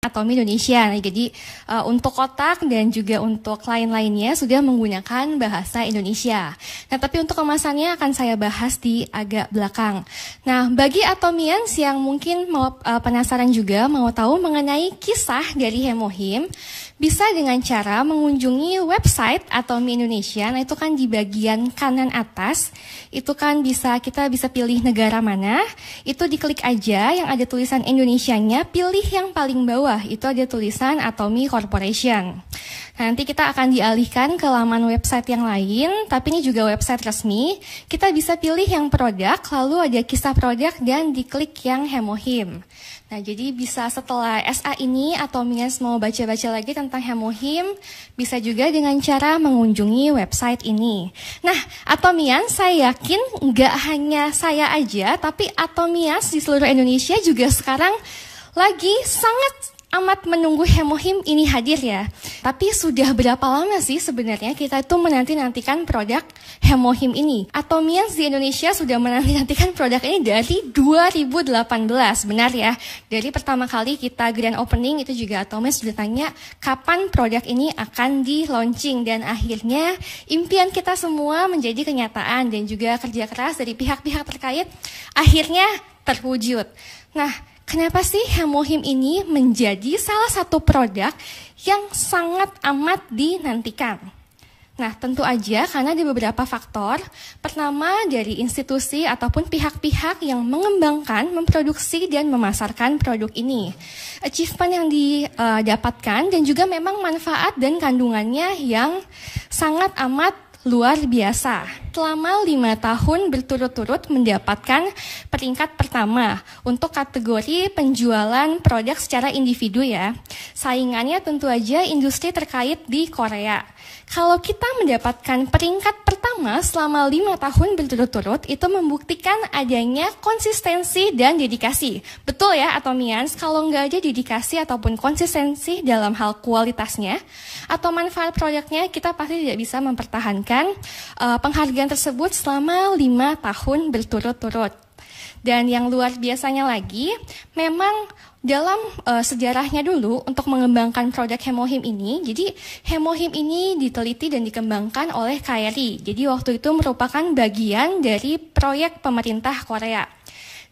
Atomy Indonesia. Nah, jadi untuk kotak dan juga untuk lain-lainnya sudah menggunakan bahasa Indonesia. Nah, tapi untuk kemasannya akan saya bahas di agak belakang. Nah, bagi Atomians yang mungkin mau penasaran juga, mau tahu mengenai kisah dari Hemohim, bisa dengan cara mengunjungi website Atomy Indonesia. Nah, itu kan di bagian kanan atas. Itu kan kita bisa pilih negara mana. Itu diklik aja yang ada tulisan Indonesianya, pilih yang paling bawah. Itu ada tulisan Atomy Corporation. Nanti kita akan dialihkan ke laman website yang lain, tapi ini juga website resmi. Kita bisa pilih yang produk, lalu ada kisah produk dan diklik yang Hemohim. Nah, jadi bisa setelah SA ini Atomians mau baca-baca lagi tentang Hemohim, bisa juga dengan cara mengunjungi website ini. Nah, Atomians saya yakin nggak hanya saya aja, tapi Atomians di seluruh Indonesia juga sekarang lagi sangat amat menunggu Hemohim ini hadir ya. Tapi sudah berapa lama sih sebenarnya kita itu menanti-nantikan produk Hemohim ini? Atomians di Indonesia sudah menanti-nantikan produk ini dari 2018, benar ya? Dari pertama kali kita grand opening itu juga Atomians sudah tanya kapan produk ini akan di launching, dan akhirnya impian kita semua menjadi kenyataan dan juga kerja keras dari pihak-pihak terkait akhirnya terwujud. Nah, kenapa sih Hemohim ini menjadi salah satu produk yang sangat amat dinantikan? Nah, tentu aja karena ada beberapa faktor. Pertama, dari institusi ataupun pihak-pihak yang mengembangkan, memproduksi, dan memasarkan produk ini. Achievement yang didapatkan dan juga memang manfaat dan kandungannya yang sangat amat luar biasa. Selama 5 tahun berturut-turut mendapatkan peringkat pertama untuk kategori penjualan produk secara individu ya. Saingannya tentu aja industri terkait di Korea. Kalau kita mendapatkan peringkat pertama selama 5 tahun berturut-turut, itu membuktikan adanya konsistensi dan dedikasi. Betul ya Atomians, kalau nggak ada dedikasi ataupun konsistensi dalam hal kualitasnya atau manfaat produknya, kita pasti tidak bisa mempertahankan penghargaan tersebut selama 5 tahun berturut-turut. Dan yang luar biasanya lagi, memang dalam sejarahnya dulu untuk mengembangkan produk Hemohim ini, jadi Hemohim ini diteliti dan dikembangkan oleh KRI. Jadi waktu itu merupakan bagian dari proyek pemerintah Korea.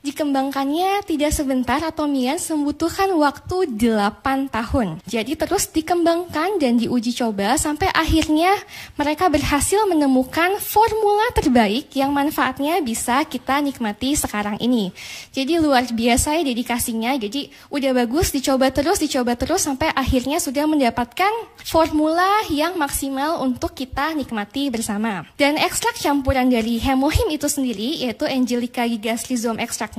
Dikembangkannya tidak sebentar, Atomians membutuhkan waktu 8 tahun. Jadi terus dikembangkan dan diuji coba sampai akhirnya mereka berhasil menemukan formula terbaik yang manfaatnya bisa kita nikmati sekarang ini. Jadi luar biasa ya dedikasinya. Jadi udah bagus, dicoba terus sampai akhirnya sudah mendapatkan formula yang maksimal untuk kita nikmati bersama. Dan ekstrak campuran dari Hemohim itu sendiri, yaitu Angelica gigasrhizome extract,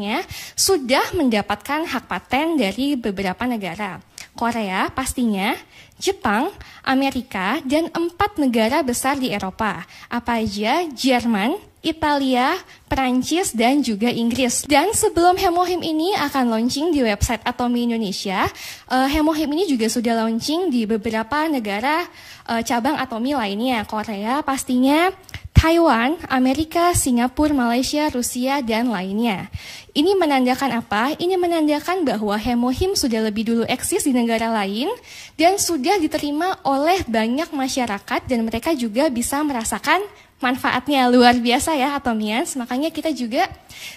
sudah mendapatkan hak paten dari beberapa negara. Korea pastinya, Jepang, Amerika, dan 4 negara besar di Eropa. Apa aja? Jerman, Italia, Perancis, dan juga Inggris. Dan sebelum Hemohim ini akan launching di website Atomy Indonesia, Hemohim ini juga sudah launching di beberapa negara cabang Atomy lainnya. Korea pastinya, Taiwan, Amerika, Singapura, Malaysia, Rusia, dan lainnya. Ini menandakan apa? Ini menandakan bahwa Hemohim sudah lebih dulu eksis di negara lain dan sudah diterima oleh banyak masyarakat dan mereka juga bisa merasakan manfaatnya. Luar biasa ya Atomians, makanya kita juga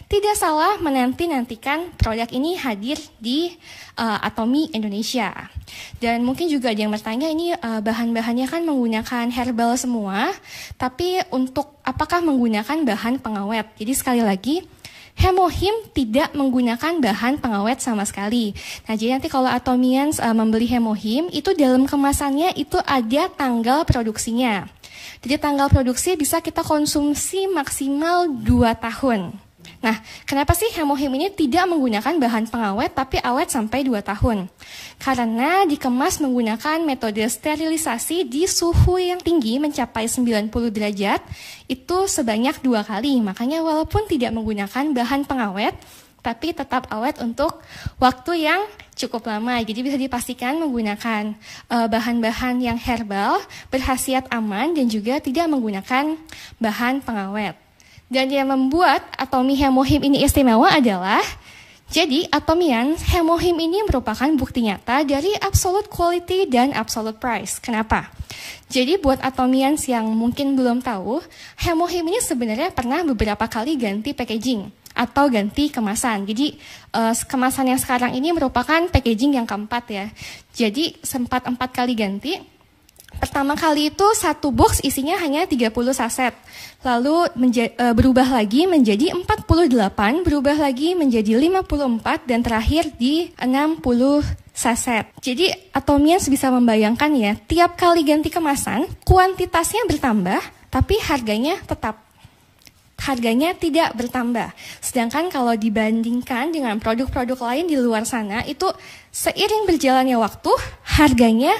tidak salah menanti-nantikan produk ini hadir di Atomy Indonesia. Dan mungkin juga ada yang bertanya, ini bahan-bahannya kan menggunakan herbal semua, tapi untuk apakah menggunakan bahan pengawet? Jadi sekali lagi, Hemohim tidak menggunakan bahan pengawet sama sekali. Nah, jadi nanti kalau Atomians membeli Hemohim, itu dalam kemasannya itu ada tanggal produksinya. Jadi tanggal produksi bisa kita konsumsi maksimal 2 tahun. Nah, kenapa sih Hemohim ini tidak menggunakan bahan pengawet tapi awet sampai 2 tahun? Karena dikemas menggunakan metode sterilisasi di suhu yang tinggi mencapai 90 derajat, itu sebanyak 2 kali. Makanya walaupun tidak menggunakan bahan pengawet, tapi tetap awet untuk waktu yang cukup lama. Jadi bisa dipastikan menggunakan bahan-bahan yang herbal, berkhasiat aman, dan juga tidak menggunakan bahan pengawet. Dan yang membuat Atomy Hemohim ini istimewa adalah Jadi, Atomians, Hemohim ini merupakan bukti nyata dari absolute quality dan absolute price. Kenapa? Jadi buat Atomians yang mungkin belum tahu, Hemohim ini sebenarnya pernah beberapa kali ganti packaging atau ganti kemasan. Jadi kemasan yang sekarang ini merupakan packaging yang keempat ya. Jadi sempat 4 kali ganti. Pertama kali itu satu box isinya hanya 30 saset. Lalu berubah lagi menjadi 48, berubah lagi menjadi 54, dan terakhir di 60 saset. Jadi Atomians bisa membayangkan ya, tiap kali ganti kemasan, kuantitasnya bertambah, tapi harganya tetap. Harganya tidak bertambah. Sedangkan kalau dibandingkan dengan produk-produk lain di luar sana, itu seiring berjalannya waktu, harganya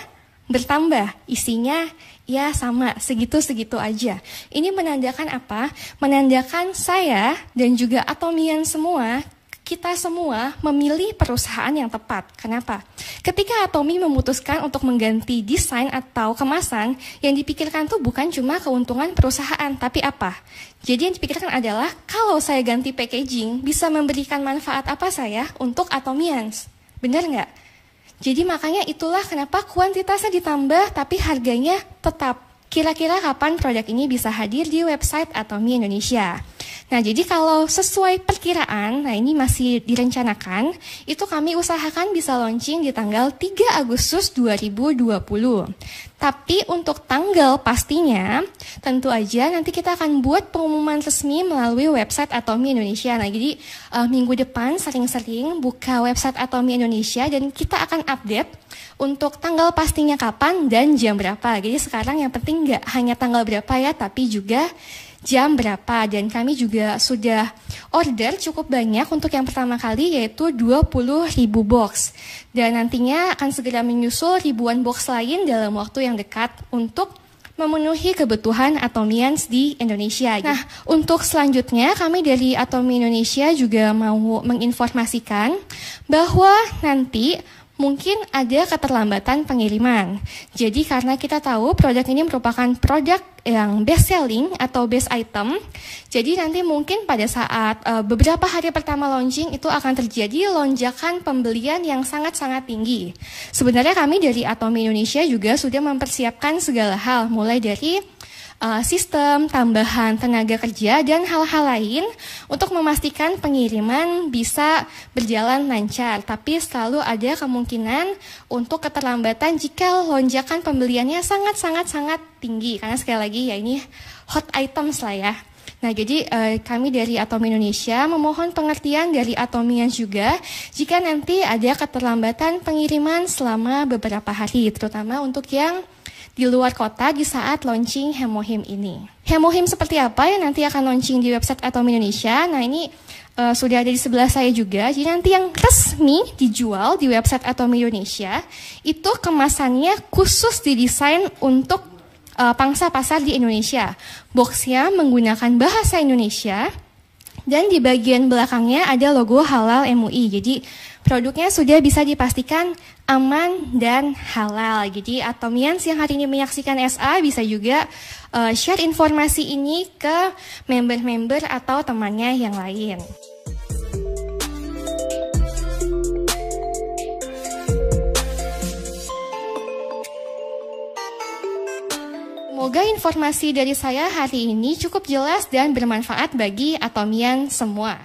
bertambah, isinya ya sama, segitu-segitu aja. Ini menandakan apa? Menandakan saya dan juga Atomian semua, kita semua memilih perusahaan yang tepat. Kenapa? Ketika Atomi memutuskan untuk mengganti desain atau kemasan, yang dipikirkan tuh bukan cuma keuntungan perusahaan, tapi apa? Jadi yang dipikirkan adalah, kalau saya ganti packaging, bisa memberikan manfaat apa saya untuk Atomians? Benar nggak? Jadi makanya itulah kenapa kuantitasnya ditambah tapi harganya tetap. Kira-kira kapan produk ini bisa hadir di website Atomi Indonesia? Nah, jadi kalau sesuai perkiraan, nah ini masih direncanakan, itu kami usahakan bisa launching di tanggal 3 Agustus 2020. Tapi untuk tanggal pastinya, tentu aja nanti kita akan buat pengumuman resmi melalui website Atomi Indonesia. Nah, jadi minggu depan sering-sering buka website Atomi Indonesia dan kita akan update untuk tanggal pastinya kapan dan jam berapa. Jadi sekarang yang penting nggak hanya tanggal berapa ya, tapi juga jam berapa. Dan kami juga sudah order cukup banyak untuk yang pertama kali, yaitu 20.000 box. Dan nantinya akan segera menyusul ribuan box lain dalam waktu yang dekat untuk memenuhi kebutuhan Atomians di Indonesia. Nah, untuk selanjutnya kami dari Atomi Indonesia juga mau menginformasikan bahwa nanti mungkin ada keterlambatan pengiriman. Jadi karena kita tahu produk ini merupakan produk yang best selling atau best item, jadi nanti mungkin pada saat beberapa hari pertama launching itu akan terjadi lonjakan pembelian yang sangat-sangat tinggi. Sebenarnya kami dari Atomi Indonesia juga sudah mempersiapkan segala hal, mulai dari sistem, tambahan tenaga kerja, dan hal-hal lain untuk memastikan pengiriman bisa berjalan lancar. Tapi selalu ada kemungkinan untuk keterlambatan jika lonjakan pembeliannya sangat-sangat tinggi. Karena sekali lagi ya ini hot items lah ya. Nah, jadi kami dari Atomi Indonesia memohon pengertian dari Atomians juga jika nanti ada keterlambatan pengiriman selama beberapa hari, terutama untuk yang di luar kota di saat launching Hemohim ini. Hemohim seperti apa yang nanti akan launching di website Atomi Indonesia? Nah, ini sudah ada di sebelah saya juga. Jadi nanti yang resmi dijual di website Atomi Indonesia itu kemasannya khusus didesain untuk pangsa pasar di Indonesia. Boxnya menggunakan bahasa Indonesia dan di bagian belakangnya ada logo halal MUI. Jadi produknya sudah bisa dipastikan aman dan halal. Jadi Atomians yang hari ini menyaksikan SA bisa juga share informasi ini ke member-member atau temannya yang lain. Semoga informasi dari saya hari ini cukup jelas dan bermanfaat bagi Atomian semua.